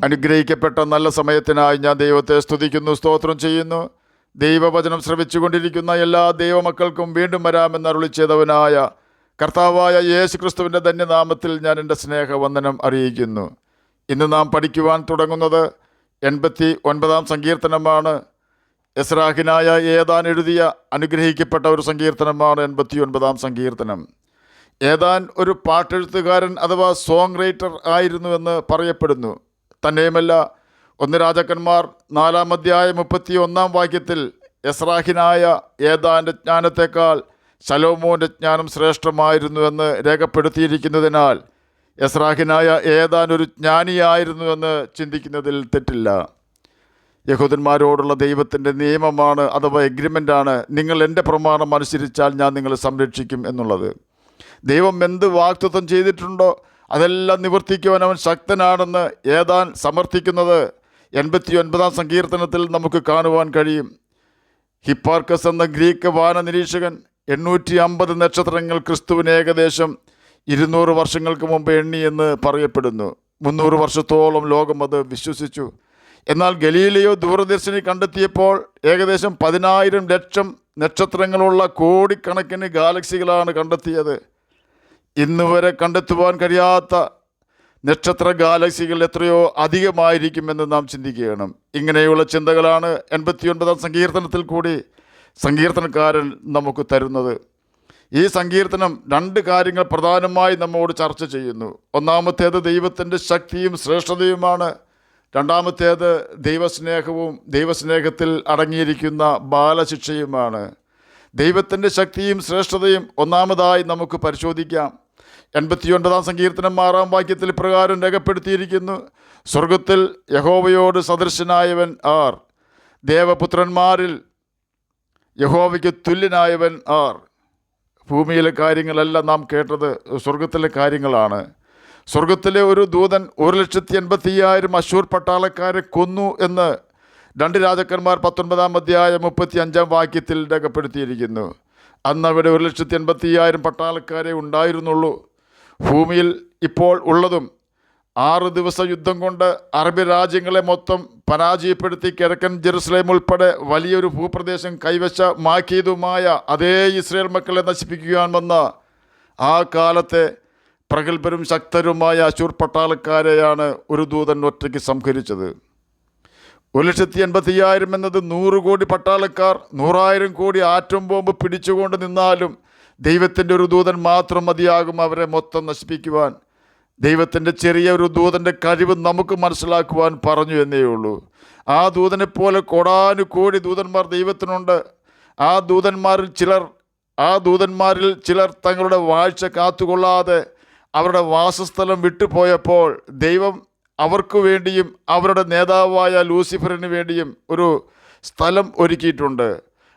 അനുഗ്രഹിക്കപ്പെട്ട നല്ല സമയത്തിനായി ഞാൻ ദൈവത്തെ സ്തുതിക്കുന്നു, സ്തോത്രം ചെയ്യുന്നു. ദൈവവചനം ശ്രവിച്ചുകൊണ്ടിരിക്കുന്ന എല്ലാ ദൈവമക്കൾക്കും വീണ്ടും വരാമെന്ന് അരുളി ചെയ്തവനായ കർത്താവായ യേശു ക്രിസ്തുവിൻ്റെ ധന്യനാമത്തിൽ ഞാൻ എൻ്റെ സ്നേഹവന്ദനം അറിയിക്കുന്നു. ഇന്ന് നാം പഠിക്കുവാൻ തുടങ്ങുന്നത് 89 സങ്കീർത്തനമാണ്. എസ്രാഹിനായ ഏതാൻ എഴുതിയ അനുഗ്രഹിക്കപ്പെട്ട ഒരു സങ്കീർത്തനമാണ് 89 സങ്കീർത്തനം. ഏതാൻ ഒരു പാട്ടെഴുത്തുകാരൻ അഥവാ സോങ് റൈറ്റർ ആയിരുന്നുവെന്ന് പറയപ്പെടുന്നു. തന്നെയുമല്ല, 1 രാജാക്കന്മാർ 4 അധ്യായം 31 എസ്രാഹിനായ ഏതാൻ്റെ ജ്ഞാനത്തെക്കാൾ ശലോമോൻ്റെ ജ്ഞാനം ശ്രേഷ്ഠമായിരുന്നുവെന്ന് രേഖപ്പെടുത്തിയിരിക്കുന്നതിനാൽ എസ്രാഹിനായ ഏതാൻ ഒരു ജ്ഞാനിയായിരുന്നുവെന്ന് ചിന്തിക്കുന്നതിൽ തെറ്റില്ല. യഹൂദന്മാരോടുള്ള ദൈവത്തിൻ്റെ നിയമമാണ്, അഥവാ എഗ്രിമെൻ്റാണ്, നിങ്ങൾ എൻ്റെ പ്രമാണം അനുസരിച്ചാൽ ഞാൻ നിങ്ങളെ സംരക്ഷിക്കും എന്നുള്ളത്. ദൈവം എന്ത് വാഗ്ദത്തം ചെയ്തിട്ടുണ്ടോ അതെല്ലാം നിവർത്തിക്കുവാൻ അവൻ ശക്തനാണെന്ന് ഏതാൻ സമർത്ഥിക്കുന്നത് 89 സങ്കീർത്തനത്തിൽ നമുക്ക് കാണുവാൻ കഴിയും. ഹിപ്പാർക്കസ് എന്ന ഗ്രീക്ക് വാന നിരീക്ഷകൻ 850 നക്ഷത്രങ്ങൾ ക്രിസ്തുവിന് ഏകദേശം 200 വർഷങ്ങൾക്ക് മുമ്പ് എണ്ണിയെന്ന് പറയപ്പെടുന്നു. 300 വർഷത്തോളം ലോകം അത് വിശ്വസിച്ചു. എന്നാൽ ഗലീലിയോ ദൂരദർശിനി കണ്ടെത്തിയപ്പോൾ ഏകദേശം 10,000 ലക്ഷം നക്ഷത്രങ്ങളുള്ള കോടിക്കണക്കിന് ഗാലക്സികളാണ് കണ്ടെത്തിയത്. ഇന്നുവരെ കണ്ടെത്തുവാൻ കഴിയാത്ത നക്ഷത്ര ഗാലക്സികൾ എത്രയോ അധികമായിരിക്കുമെന്ന് നാം ചിന്തിക്കുകയാണ്. ഇങ്ങനെയുള്ള ചിന്തകളാണ് 89 സങ്കീർത്തനത്തിൽ കൂടി സങ്കീർത്തനക്കാരൻ നമുക്ക് തരുന്നത്. ഈ സങ്കീർത്തനം 2 കാര്യങ്ങൾ പ്രധാനമായി നമ്മോട് ചർച്ച ചെയ്യുന്നു. ഒന്നാമത്തേത് ദൈവത്തിൻ്റെ ശക്തിയും ശ്രേഷ്ഠതയുമാണ്. രണ്ടാമത്തേത് ദൈവസ്നേഹവും ദൈവസ്നേഹത്തിൽ അടങ്ങിയിരിക്കുന്ന ബാലശിക്ഷയുമാണ്. ദൈവത്തിൻ്റെ ശക്തിയും ശ്രേഷ്ഠതയും ഒന്നാമതായി നമുക്ക് പരിശോധിക്കാം. 89 സങ്കീർത്തനം 6 ഇപ്രകാരം രേഖപ്പെടുത്തിയിരിക്കുന്നു: സ്വർഗത്തിൽ യഹോവയോട് സദൃശനായവൻ ആർ? ദേവപുത്രന്മാരിൽ യഹോവയ്ക്ക് തുല്യനായവൻ ആർ? ഭൂമിയിലെ കാര്യങ്ങളല്ല നാം കേട്ടത്, സ്വർഗത്തിലെ കാര്യങ്ങളാണ്. സ്വർഗത്തിലെ ഒരു ദൂതൻ 1,85,000 അശ്ശൂർ പട്ടാളക്കാരെ കൊന്നു എന്ന് 2 രാജാക്കന്മാർ 19 അധ്യായം 35 രേഖപ്പെടുത്തിയിരിക്കുന്നു. അന്ന് അവിടെ 1,85,000 പട്ടാളക്കാരെ ഉണ്ടായിരുന്നുള്ളൂ. ഭൂമിയിൽ ഇപ്പോൾ ഉള്ളതും 6 ദിവസ യുദ്ധം കൊണ്ട് അറബ് രാജ്യങ്ങളെ മൊത്തം പരാജയപ്പെടുത്തി കിഴക്കൻ ജെറുസലേം ഉൾപ്പെടെ വലിയൊരു ഭൂപ്രദേശം കൈവശമാക്കിയതുമായ അതേ ഇസ്രായേൽ മക്കളെ നശിപ്പിക്കുവാൻ വന്ന ആ കാലത്തെ പ്രഗത്ഭരും ശക്തരുമായ അശ്ശൂർ പട്ടാളക്കാരെയാണ് ഒരു ദൂതൻ ഒറ്റയ്ക്ക് സംഹരിച്ചത്. 1,85,000 എന്നത് 100 കോടി പട്ടാളക്കാർ 100,000 കോടി ആറ്റം ബോംബ് പിടിച്ചുകൊണ്ട് നിന്നാലും ദൈവത്തിൻ്റെ ഒരു ദൂതൻ മാത്രം മതിയാകും അവരെ മൊത്തം നശിപ്പിക്കുവാൻ. ദൈവത്തിൻ്റെ ചെറിയ ഒരു ദൂതൻ്റെ കഴിവ് നമുക്ക് മനസ്സിലാക്കുവാൻ പറഞ്ഞു എന്നേ ഉള്ളൂ. ആ ദൂതനെപ്പോലെ കോടാനുകോടി ദൂതന്മാർ ദൈവത്തിനുണ്ട്. ആ ദൂതന്മാരിൽ ചിലർ തങ്ങളുടെ വാഴ്ച കാത്തുകൊള്ളാതെ അവരുടെ വാസസ്ഥലം വിട്ടുപോയപ്പോൾ ദൈവം അവർക്ക് വേണ്ടിയും അവരുടെ നേതാവായ ലൂസിഫറിന് വേണ്ടിയും ഒരു സ്ഥലം ഒരുക്കിയിട്ടുണ്ട്.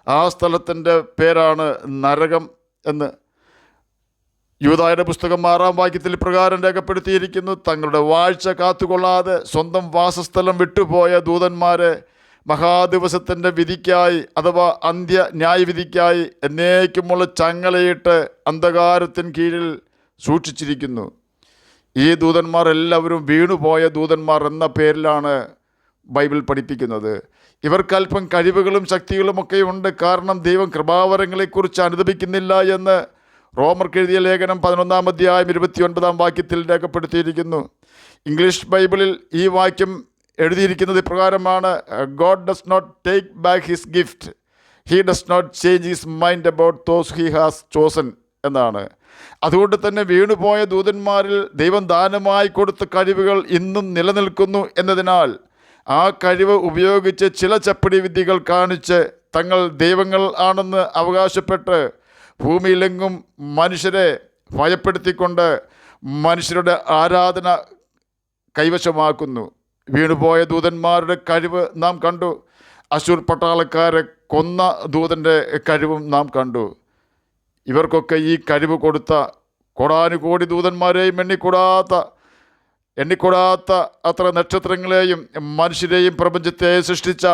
ആ സ്ഥലത്തിൻ്റെ പേരാണ് നരകം എന്ന്. യൂദായുടെ പുസ്തകം 6 പ്രകാരം രേഖപ്പെടുത്തിയിരിക്കുന്നു: തങ്ങളുടെ വാഴ്ച കാത്തുകൊള്ളാതെ സ്വന്തം വാസസ്ഥലം വിട്ടുപോയ ദൂതന്മാരെ മഹാദിവസത്തിൻ്റെ വിധിക്കായി, അഥവാ അന്ത്യ ന്യായവിധിക്കായി എന്നേക്കുമുള്ള ചങ്ങലയിട്ട് അന്ധകാരത്തിന് കീഴിൽ സൂക്ഷിച്ചിരിക്കുന്നു. ഈ ദൂതന്മാർ എല്ലാവരും വീണുപോയ ദൂതന്മാർ എന്ന പേരിലാണ് ബൈബിൾ പഠിപ്പിക്കുന്നത്. ഇവർക്കല്പം കഴിവുകളും ശക്തികളുമൊക്കെ ഉണ്ട്. കാരണം ദൈവം കൃപാവരങ്ങളെക്കുറിച്ച് അനുദപിക്കുന്നില്ല എന്ന് റോമർക്ക് എഴുതിയ ലേഖനം 11 അധ്യായം 29 രേഖപ്പെടുത്തിയിരിക്കുന്നു. ഇംഗ്ലീഷ് ബൈബിളിൽ ഈ വാക്യം എഴുതിയിരിക്കുന്നത് ഇപ്രകാരമാണ്: God does not take back his gift, he does not change his mind about those he has chosen എന്നാണ്. അതുകൊണ്ട് തന്നെ വീണുപോയ ദൂതന്മാരിൽ ദൈവം ദാനമായി കൊടുത്ത കഴിവുകൾ ഇന്നും നിലനിൽക്കുന്നു എന്നതിനാൽ ആ കഴിവ് ഉപയോഗിച്ച് ചില ചപ്പടി വിദ്യകൾ കാണിച്ച് തങ്ങൾ ദൈവങ്ങൾ ആണെന്ന് അവകാശപ്പെട്ട് ഭൂമിയിലെങ്ങും മനുഷ്യരെ ഭയപ്പെടുത്തിക്കൊണ്ട് മനുഷ്യരുടെ ആരാധന കൈവശമാക്കുന്നു. വീണുപോയ ദൂതന്മാരുടെ കഴിവ് നാം കണ്ടു. അശ്ശൂർ പട്ടാളക്കാരെ കൊന്ന ദൂതൻ്റെ കഴിവും നാം കണ്ടു. ഇവർക്കൊക്കെ ഈ കഴിവ് കൊടുത്ത കോടാനുകോടി ദൂതന്മാരെയും എണ്ണിക്കൊടാത്ത അത്ര നക്ഷത്രങ്ങളെയും മനുഷ്യരെയും പ്രപഞ്ചത്തെ സൃഷ്ടിച്ച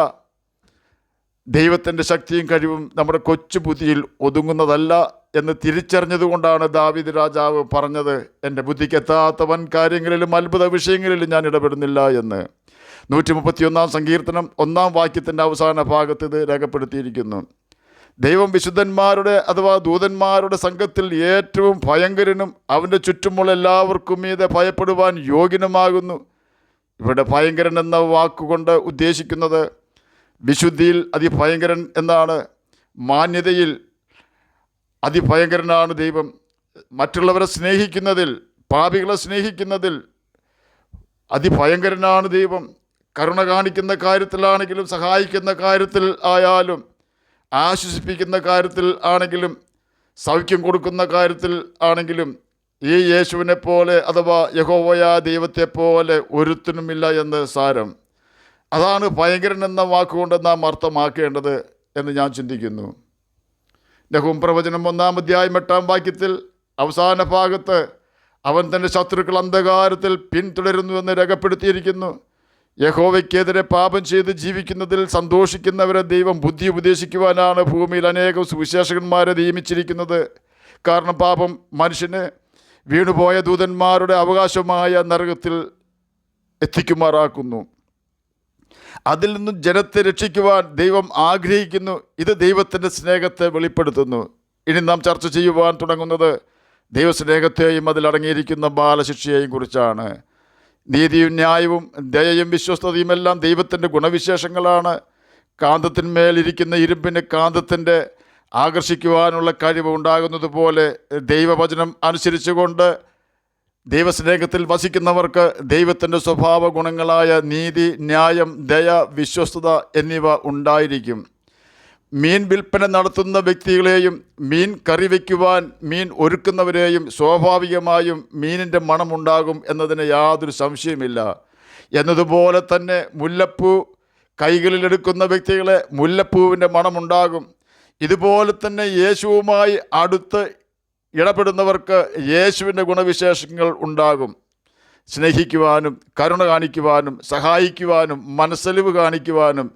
ദൈവത്തിൻ്റെ ശക്തിയും കഴിവും നമ്മുടെ കൊച്ചു ബുദ്ധിയിൽ ഒതുങ്ങുന്നതല്ല എന്ന് തിരിച്ചറിഞ്ഞതുകൊണ്ടാണ് ദാവീദ് രാജാവ് പറഞ്ഞത്, എൻ്റെ ബുദ്ധിക്കെത്താത്ത വൻ കാര്യങ്ങളിലും അത്ഭുത വിഷയങ്ങളിലും ഞാൻ ഇടപെടുന്നില്ല എന്ന്. 131 സങ്കീർത്തനം 1 വാക്യത്തിൻ്റെ അവസാന ഭാഗത്ത് ഇത് രേഖപ്പെടുത്തിയിരിക്കുന്നു. ദൈവം വിശുദ്ധന്മാരുടെ അഥവാ ദൂതന്മാരുടെ സംഘത്തിൽ ഏറ്റവും ഭയങ്കരനും അവൻ്റെ ചുറ്റുമുള്ള എല്ലാവർക്കും മീതെ ഭയപ്പെടുവാൻ യോഗ്യനുമാകുന്നു. ഇവിടെ ഭയങ്കരൻ എന്ന വാക്കുകൊണ്ട് ഉദ്ദേശിക്കുന്നത് വിശുദ്ധിയിൽ അതിഭയങ്കരൻ എന്നാണ്. മാന്യതയിൽ അതിഭയങ്കരനാണ് ദൈവം. മറ്റുള്ളവരെ സ്നേഹിക്കുന്നതിൽ, പാപികളെ സ്നേഹിക്കുന്നതിൽ അതിഭയങ്കരനാണ് ദൈവം. കരുണ കാണിക്കുന്ന കാര്യത്തിലാണെങ്കിലും, സഹായിക്കുന്ന കാര്യത്തിൽ ആയാലും, ആശ്വസിപ്പിക്കുന്ന കാര്യത്തിൽ ആണെങ്കിലും, സൗഖ്യം കൊടുക്കുന്ന കാര്യത്തിൽ ആണെങ്കിലും ഈ യേശുവിനെ പോലെ അഥവാ യഹോവയാ ദൈവത്തെ പോലെ ഒരുത്തനുമില്ല എന്ന് സാരം. അതാണ് ഭയങ്കരൻ എന്ന വാക്കുകൊണ്ട് നാം അർത്ഥമാക്കേണ്ടത് എന്ന് ഞാൻ ചിന്തിക്കുന്നു. നഹൂം പ്രവചനം 1 അധ്യായം 8 വാക്യത്തിൽ അവസാന ഭാഗത്ത് അവൻ തൻ്റെ ശത്രുക്കൾ അന്ധകാരത്തിൽ പിന്തുടരുന്നുവെന്ന് രേഖപ്പെടുത്തിയിരിക്കുന്നു. യഹോവയ്ക്കെതിരെ പാപം ചെയ്ത് ജീവിക്കുന്നതിൽ സന്തോഷിക്കുന്നവരെ ദൈവം ബുദ്ധി ഉപദേശിക്കുവാനാണ് ഭൂമിയിൽ അനേകം സുവിശേഷകന്മാരെ നിയമിച്ചിരിക്കുന്നത്. കാരണം പാപം മനുഷ്യന് വീണുപോയ ദൂതന്മാരുടെ അവകാശമായ നരകത്തിൽ എത്തിക്കുമാറാക്കുന്നു. അതിൽ നിന്നും ജനത്തെ രക്ഷിക്കുവാൻ ദൈവം ആഗ്രഹിക്കുന്നു. ഇത് ദൈവത്തിൻ്റെ സ്നേഹത്തെ വെളിപ്പെടുത്തുന്നു. ഇനി നാം ചർച്ച ചെയ്യുവാൻ തുടങ്ങുന്നത് ദൈവസ്നേഹത്തെയും അതിലടങ്ങിയിരിക്കുന്ന ബാലശിക്ഷയെയും കുറിച്ചാണ്. നീതിയും ന്യായവും ദയയും വിശ്വസ്തതയും എല്ലാം ദൈവത്തിൻ്റെ ഗുണവിശേഷങ്ങളാണ്. കാന്തത്തിന്മേലിരിക്കുന്ന ഇരുമ്പിന് കാന്തത്തിൻ്റെ ആകർഷിക്കുവാനുള്ള കഴിവ് ഉണ്ടാകുന്നത് പോലെ ദൈവവചനം അനുസരിച്ചുകൊണ്ട് ദൈവസ്നേഹത്തിൽ വസിക്കുന്നവർക്ക് ദൈവത്തിൻ്റെ സ്വഭാവ ഗുണങ്ങളായ നീതി, ന്യായം, ദയ, വിശ്വസ്തത എന്നിവ ഉണ്ടായിരിക്കും. മീൻ വിൽപ്പന നടത്തുന്ന വ്യക്തികളെയും മീൻ കറി വയ്ക്കുവാൻ മീൻ ഒരുക്കുന്നവരെയും സ്വാഭാവികമായും മീനിൻ്റെ മണമുണ്ടാകും എന്നതിന് യാതൊരു സംശയമില്ല. എന്നതുപോലെ തന്നെ മുല്ലപ്പൂ കൈകളിലെടുക്കുന്ന വ്യക്തികളെ മുല്ലപ്പൂവിൻ്റെ മണമുണ്ടാകും. ഇതുപോലെ തന്നെ യേശുവുമായി അടുത്ത് ഇടപെടുന്നവർക്ക് യേശുവിൻ്റെ ഗുണവിശേഷങ്ങൾ ഉണ്ടാകും. സ്നേഹിക്കുവാനും കരുണ കാണിക്കുവാനും സഹായിക്കുവാനും മനസ്സലിവ് കാണിക്കുവാനും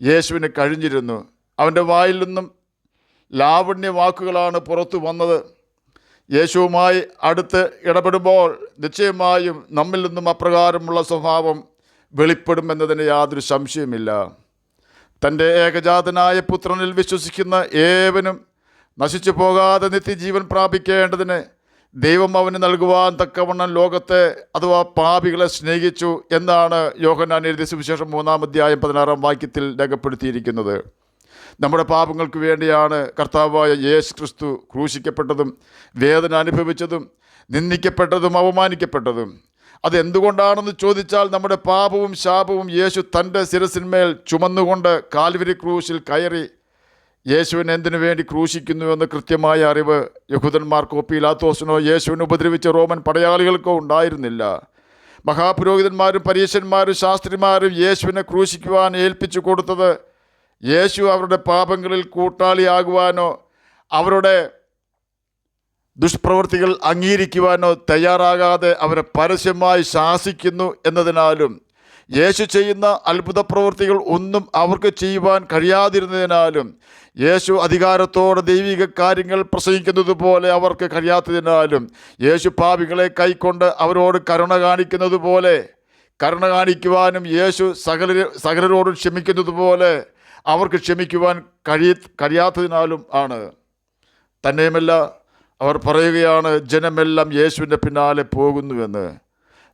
യേശുവിന് കഴിഞ്ഞിരുന്നു. അവൻ്റെ വായിൽ നിന്നും ലാവണ്യ വാക്കുകളാണ് പുറത്തു വന്നത്. യേശുവുമായി അടുത്ത് ഇടപെടുമ്പോൾ നിശ്ചയമായും നമ്മിൽ നിന്നും അപ്രകാരമുള്ള സ്വഭാവം വെളിപ്പെടുമെന്നതിന് യാതൊരു സംശയമില്ല. തൻ്റെ ഏകജാതനായ പുത്രനിൽ വിശ്വസിക്കുന്ന ഏവനും നശിച്ചു പോകാതെ നിത്യജീവൻ പ്രാപിക്കേണ്ടതിന് ദൈവം അവന് നൽകുവാൻ തക്കവണ്ണം ലോകത്തെ അഥവാ പാപികളെ സ്നേഹിച്ചു എന്നാണ് യോഹന്നാൻ എഴുതിയ സുവിശേഷം 3 അധ്യായം 16 വാക്യത്തിൽ രേഖപ്പെടുത്തിയിരിക്കുന്നത്. നമ്മുടെ പാപങ്ങൾക്ക് വേണ്ടിയാണ് കർത്താവായ യേശു ക്രിസ്തു ക്രൂശിക്കപ്പെട്ടതും വേദന അനുഭവിച്ചതും നിന്ദിക്കപ്പെട്ടതും അവമാനിക്കപ്പെട്ടതും. അതെന്തുകൊണ്ടാണെന്ന് ചോദിച്ചാൽ നമ്മുടെ പാപവും ശാപവും യേശു തൻ്റെ ശിരസിന്മേൽ ചുമന്നുകൊണ്ട് കാൽവരി ക്രൂശിൽ കയറി യേശുവിനെ എന്തിനു വേണ്ടി ക്രൂശിക്കുന്നുവെന്ന് കൃത്യമായ അറിവ് യഹൂദന്മാർക്കോ പീലാത്തോസിനോ യേശുവിനെ ഉപദ്രവിച്ച റോമൻ പടയാളികൾക്കോ ഉണ്ടായിരുന്നില്ല. മഹാപുരോഹിതന്മാരും പരീശന്മാരും ശാസ്ത്രിമാരും യേശുവിനെ ക്രൂശിക്കുവാൻ ഏൽപ്പിച്ചു കൊടുത്തത് യേശു അവരുടെ പാപങ്ങളിൽ കൂട്ടാളിയാകുവാനോ അവരുടെ ദുഷ്പ്രവൃത്തികൾ അംഗീകരിക്കുവാനോ തയ്യാറാകാതെ അവരെ പരസ്യമായി ശാസിക്കുന്നു എന്നതിനാലും യേശു ചെയ്യുന്ന അത്ഭുത പ്രവൃത്തികൾ ഒന്നും അവർക്ക് ചെയ്യുവാൻ കഴിയാതിരുന്നതിനാലും യേശു അധികാരത്തോടെ ദൈവിക കാര്യങ്ങൾ പ്രസംഗിക്കുന്നത് പോലെ അവർക്ക് കഴിയാത്തതിനാലും യേശു പാപികളെ കൈക്കൊണ്ട് അവരോട് കരുണ കാണിക്കുന്നത് പോലെ കരുണ കാണിക്കുവാനും യേശു സകലരോടും ക്ഷമിക്കുന്നത് പോലെ അവർക്ക് ക്ഷമിക്കുവാൻ കഴിയാത്തതിനാലും ആണ്. തന്നെയുമല്ല, അവർ പറയുകയാണ് ജനമെല്ലാം യേശുവിൻ്റെ പിന്നാലെ പോകുന്നുവെന്ന്.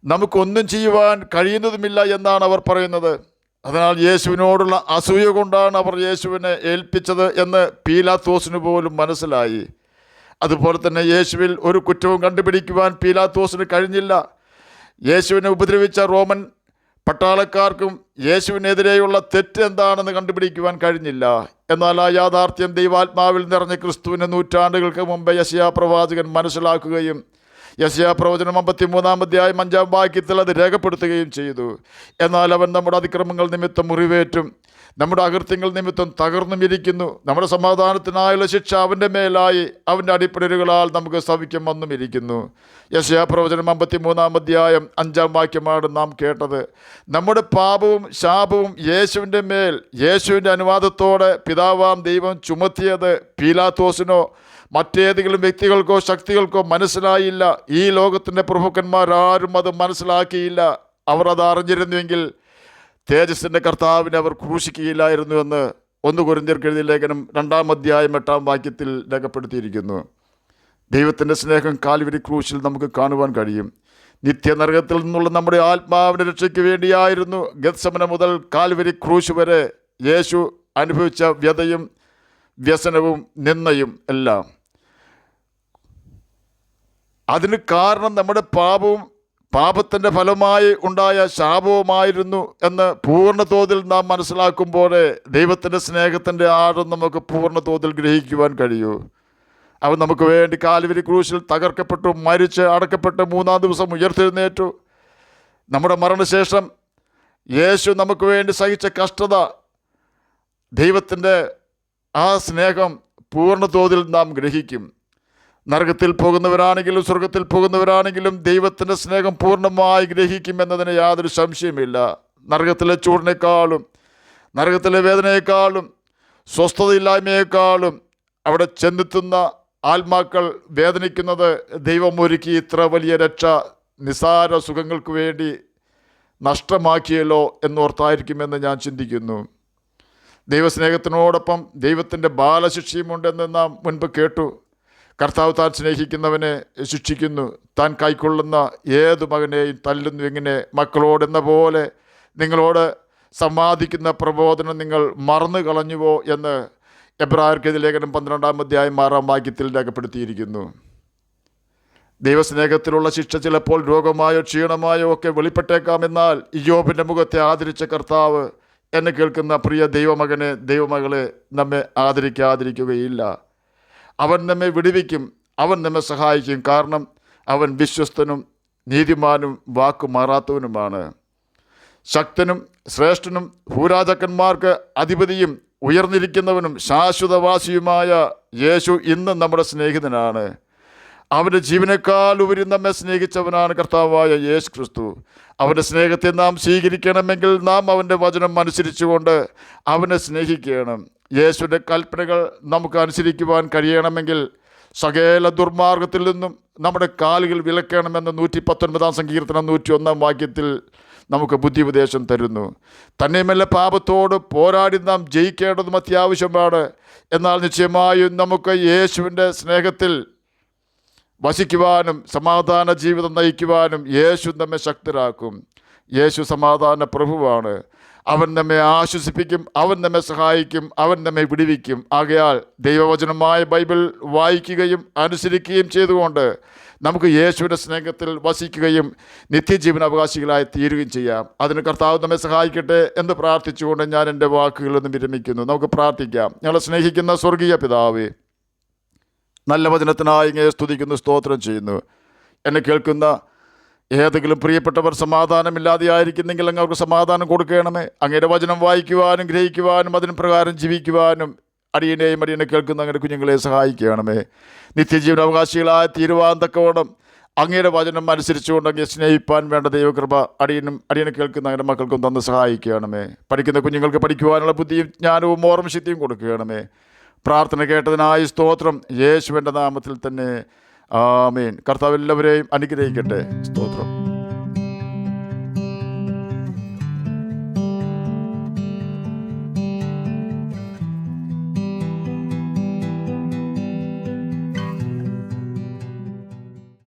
നമുക്കൊന്നും ചെയ്യുവാൻ കഴിയുന്നതുമില്ല എന്നാണ് അവർ പറയുന്നത്. അതിനാൽ യേശുവിനോടുള്ള അസൂയ കൊണ്ടാണ് അവർ യേശുവിനെ ഏൽപ്പിച്ചത് എന്ന് പീലാത്തോസിന് പോലും മനസ്സിലായി. അതുപോലെ തന്നെ യേശുവിൽ ഒരു കുറ്റവും കണ്ടുപിടിക്കുവാൻ പീലാത്തോസിന് കഴിഞ്ഞില്ല. യേശുവിനെ ഉപദ്രവിച്ച റോമൻ പട്ടാളക്കാർക്കും യേശുവിനെതിരെയുള്ള തെറ്റ് എന്താണെന്ന് കണ്ടുപിടിക്കുവാൻ കഴിഞ്ഞില്ല. എന്നാൽ ആ യാഥാർത്ഥ്യം ദൈവാത്മാവിൽ നിറഞ്ഞ ക്രിസ്തുവിന് നൂറ്റാണ്ടുകൾക്ക് മുമ്പ് യെശയ്യാ പ്രവാചകൻ മനസ്സിലാക്കുകയും യെശയ്യാ പ്രവചനം 53 അധ്യായം 5 വാക്യത്തിൽ അത് രേഖപ്പെടുത്തുകയും ചെയ്തു. എന്നാൽ അവൻ നമ്മുടെ അതിക്രമങ്ങൾ നിമിത്തം മുറിവേറ്റും നമ്മുടെ അകൃത്യങ്ങൾ നിമിത്തം തകർന്നും ഇരിക്കുന്നു. നമ്മുടെ സമാധാനത്തിനായുള്ള ശിക്ഷ അവൻ്റെ മേലായി, അവൻ്റെ അടിപ്പിടരുകളാൽ നമുക്ക് സൗഖ്യം വന്നും ഇരിക്കുന്നു. യെശയ്യാ പ്രവചനം 53-ാം അധ്യായം 5-ാം വാക്യമാണ് നാം കേട്ടത്. നമ്മുടെ പാപവും ശാപവും യേശുവിൻ്റെ മേൽ യേശുവിൻ്റെ അനുവാദത്തോടെ പിതാവാം ദൈവം ചുമത്തിയത് പീലാത്തോസിനോ മറ്റേതെങ്കിലും വ്യക്തികൾക്കോ ശക്തികൾക്കോ മനസ്സിലായില്ല. ഈ ലോകത്തിൻ്റെ പ്രഭുക്കന്മാരാരും അത് മനസ്സിലാക്കിയില്ല. അവർ അത് അറിഞ്ഞിരുന്നുവെങ്കിൽ തേജസ്സിൻ്റെ കർത്താവിനെ അവർ ക്രൂശിക്കുകയില്ലായിരുന്നു എന്ന് 1 കൊരിന്ത്യർക്ക് എഴുതിയ ലേഖനം 2-ാം അധ്യായം 8-ാം വാക്യത്തിൽ രേഖപ്പെടുത്തിയിരിക്കുന്നു. ദൈവത്തിൻ്റെ സ്നേഹം കാൽവരി ക്രൂശിൽ നമുക്ക് കാണുവാൻ കഴിയും. നിത്യനരകത്തിൽ നിന്നുള്ള നമ്മുടെ ആത്മാവിൻ്റെ രക്ഷയ്ക്ക് വേണ്ടിയായിരുന്നു ഗത്സമന മുതൽ കാൽവരി ക്രൂശ് വരെ യേശു അനുഭവിച്ച വ്യതയും വ്യസനവും നിന്ദയും എല്ലാം. അതിന് കാരണം നമ്മുടെ പാപത്തിൻ്റെ ഫലമായി ഉണ്ടായ ശാപവുമായിരുന്നു എന്ന് പൂർണ്ണ തോതിൽ നാം മനസ്സിലാക്കുമ്പോൾ ദൈവത്തിൻ്റെ സ്നേഹത്തിൻ്റെ ആഴം നമുക്ക് പൂർണ്ണ തോതിൽ ഗ്രഹിക്കുവാൻ കഴിയൂ. അവൻ നമുക്ക് വേണ്ടി കാൽവരി ക്രൂശിൽ തകർക്കപ്പെട്ടു, മരിച്ച് അടക്കപ്പെട്ട് 3-ാം ദിവസം ഉയർത്തെഴുന്നേറ്റു. നമ്മുടെ മരണശേഷം യേശു നമുക്ക് വേണ്ടി സഹിച്ച കഷ്ടത, ദൈവത്തിൻ്റെ ആ സ്നേഹം പൂർണ്ണ തോതിൽ നാം ഗ്രഹിക്കും. നരകത്തിൽ പോകുന്നവരാണെങ്കിലും സ്വർഗത്തിൽ പോകുന്നവരാണെങ്കിലും ദൈവത്തിൻ്റെ സ്നേഹം പൂർണ്ണമായി ഗ്രഹിക്കുമെന്നതിന് യാതൊരു സംശയമില്ല. നരകത്തിലെ ചൂടിനേക്കാളും നരകത്തിലെ വേദനയേക്കാളും സ്വസ്ഥതയില്ലായ്മയേക്കാളും അവിടെ ചെന്നെത്തുന്ന ആത്മാക്കൾ വേദനിക്കുന്നത് ദൈവം ഒരുക്കി ഇത്ര വലിയ രക്ഷ നിസാര സുഖങ്ങൾക്ക് വേണ്ടി നഷ്ടമാക്കിയല്ലോ എന്നോർത്തായിരിക്കുമെന്ന് ഞാൻ ചിന്തിക്കുന്നു. ദൈവസ്നേഹത്തിനോടൊപ്പം ദൈവത്തിൻ്റെ ബാലശിക്ഷയുമുണ്ടെന്ന് നാം മുൻപ് കേട്ടു. കർത്താവ് താൻ സ്നേഹിക്കുന്നവനെ ശിക്ഷിക്കുന്നു, താൻ കൈക്കൊള്ളുന്ന ഏതു മകനെയും തല്ലുന്നു. എങ്ങനെ മക്കളോടെന്ന പോലെ നിങ്ങളോട് സമ്മാദിക്കുന്ന പ്രബോധനം നിങ്ങൾ മറന്നു കളഞ്ഞുവോ എന്ന് എബ്രായർക്കെഴുതിയ ലേഖനം 12-ാം അധ്യായം 6-ാം വാക്യത്തിൽ രേഖപ്പെടുത്തിയിരിക്കുന്നു. ദൈവസ്നേഹത്തിലുള്ള ശിക്ഷ ചിലപ്പോൾ രോഗമായോ ക്ഷീണമായോ ഒക്കെ വെളിപ്പെട്ടേക്കാം. എന്നാൽ ഇയ്യോബിൻ്റെ മുഖത്തെ ആദരിച്ച കർത്താവ് എന്നെ കേൾക്കുന്ന പ്രിയ ദൈവമകനെ ദൈവമകളെ നമ്മെ ആദരിക്കാതിരിക്കുകയില്ല. അവൻ നമ്മെ വിടുവിക്കും, അവൻ നമ്മെ സഹായിക്കും. കാരണം അവൻ വിശ്വസ്തനും നീതിമാനും വാക്കു മാറാത്തവനുമാണ്. ശക്തനും ശ്രേഷ്ഠനും ഭൂരാജാക്കന്മാർക്ക് അധിപതിയും ഉയർന്നിരിക്കുന്നവനും ശാശ്വതവാസിയുമായ യേശു ഇന്നും നമ്മുടെ സ്നേഹിതനാണ്. അവൻ്റെ ജീവനേക്കാൾ ഉപരി നമ്മെ സ്നേഹിച്ചവനാണ് കർത്താവായ യേശു ക്രിസ്തു. അവൻ്റെ സ്നേഹത്തെ നാം സ്വീകരിക്കണമെങ്കിൽ നാം അവൻ്റെ വചനം അനുസരിച്ചുകൊണ്ട് അവനെ സ്നേഹിക്കണം. യേശുവിൻ്റെ കൽപ്പനകൾ നമുക്ക് അനുസരിക്കുവാൻ കഴിയണമെങ്കിൽ സകല ദുർമാർഗത്തിൽ നിന്നും നമ്മുടെ കാലുകൾ വിലക്കണമെന്ന് 119-ാം സങ്കീർത്തനം 101-ാം വാക്യത്തിൽ നമുക്ക് ബുദ്ധിപദേശം തരുന്നു. തന്നെയുമല്ല പാപത്തോട് പോരാടി നാം ജയിക്കേണ്ടതും അത്യാവശ്യമാണ്. എന്നാൽ നിശ്ചയമായും നമുക്ക് യേശുവിൻ്റെ സ്നേഹത്തിൽ വസിക്കുവാനും സമാധാന ജീവിതം നയിക്കുവാനും യേശു നമ്മെ ശക്തരാക്കും. യേശു സമാധാന പ്രഭുവാണ്. അവൻ നമ്മെ ആശ്വസിപ്പിക്കും, അവൻ നമ്മെ സഹായിക്കും, അവൻ നമ്മെ വിടുവിക്കും. ആകയാൽ ദൈവവചനമായ ബൈബിൾ വായിക്കുകയും അനുസരിക്കുകയും ചെയ്തുകൊണ്ട് നമുക്ക് യേശുവിൻ്റെ സ്നേഹത്തിൽ വസിക്കുകയും നിത്യജീവന അവകാശികളായി തീരുകയും ചെയ്യാം. അതിന് കർത്താവ് നമ്മെ സഹായിക്കട്ടെ എന്ന് പ്രാർത്ഥിച്ചുകൊണ്ട് ഞാൻ എൻ്റെ വാക്കുകളിൽ നിന്ന് വിരമിക്കുന്നു. നമുക്ക് പ്രാർത്ഥിക്കാം. ഞങ്ങളെ സ്നേഹിക്കുന്ന സ്വർഗീയ പിതാവേ, നല്ല വചനത്തിനായി ഇങ്ങനെ സ്തുതിക്കുന്നു, സ്തോത്രം ചെയ്യുന്നു. എന്നെ കേൾക്കുന്ന ഏതെങ്കിലും പ്രിയപ്പെട്ടവർ സമാധാനമില്ലാതെയായിരിക്കുന്നെങ്കിൽ അങ്ങ് അവർക്ക് സമാധാനം കൊടുക്കണമേ. അങ്ങയുടെ വചനം വായിക്കുവാനും ഗ്രഹിക്കുവാനും അതിന് പ്രകാരം ജീവിക്കുവാനും അടിയനെ കേൾക്കുന്ന അങ്ങയുടെ കുഞ്ഞുങ്ങളെ സഹായിക്കണമേ. നിത്യജീവന അവകാശികളായ തീരുവാൻ തക്കവണ്ണം അങ്ങയുടെ വചനം അനുസരിച്ചുകൊണ്ട് അങ്ങയെ സ്നേഹിപ്പാൻ വേണ്ട ദൈവകൃപ അടിയനെ കേൾക്കുന്ന അങ്ങയുടെ മക്കൾക്കും തന്ന് സഹായിക്കണമേ. പഠിക്കുന്ന കുഞ്ഞുങ്ങൾക്ക് പഠിക്കുവാനുള്ള ബുദ്ധിയും ജ്ഞാനവും ഓർമ്മശക്തിയും കൊടുക്കണമേ. പ്രാർത്ഥന കേട്ടതിനായി സ്തോത്രം, യേശുവിൻ്റെ നാമത്തിൽ തന്നെ ആമേൻ. കർത്താവ് എല്ലാവരെയും അനുഗ്രഹിക്കട്ടെ. സ്തോത്രം.